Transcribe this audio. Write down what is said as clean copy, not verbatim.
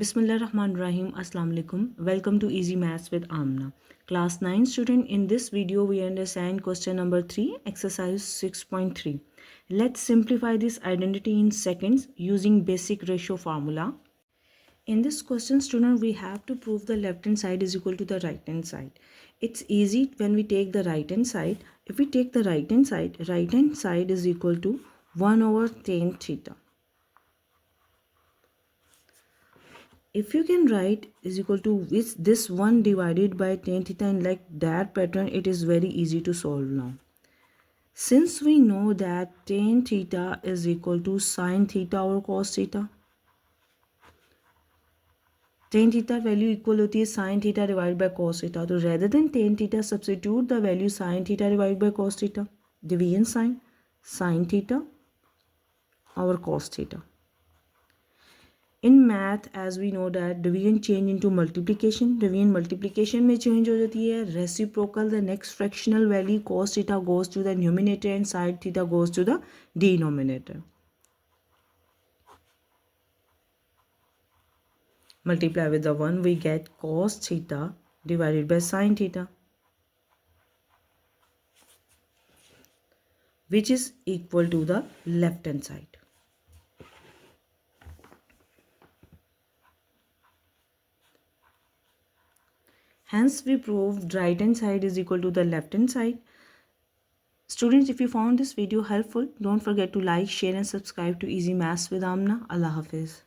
Bismillahirrahmanirrahim. Assalamu alaikum. Welcome to Easy Maths with Amna. Class 9 student, in this video we understand question number 3, exercise 6.3. Let's simplify this identity in seconds using basic ratio formula. In this question student, we have to prove the left hand side is equal to the right hand side. It's easy when we take the right hand side. If we take the right hand side is equal to 1 over tan theta. If you can write is equal to with this 1 divided by tan theta in like that pattern, it is very easy to solve now. Since we know that tan theta is equal to sin theta or cos theta, tan theta value equal होती है sin theta divided by cos theta. So rather than tan theta, substitute the value sin theta divided by cos theta. Division sign, sin theta over cos theta. In math, as we know that division change into multiplication. Division multiplication में change हो जाती है. Reciprocal, the next fractional value cos theta goes to the numerator and sin theta goes to the denominator. Multiply with the 1, we get cos theta divided by sin theta, which is equal to the left hand side. Hence, we proved right hand side is equal to the left hand side. Students, if you found this video helpful, don't forget to like, share and subscribe to Easy Maths with Amna. Allah Hafiz.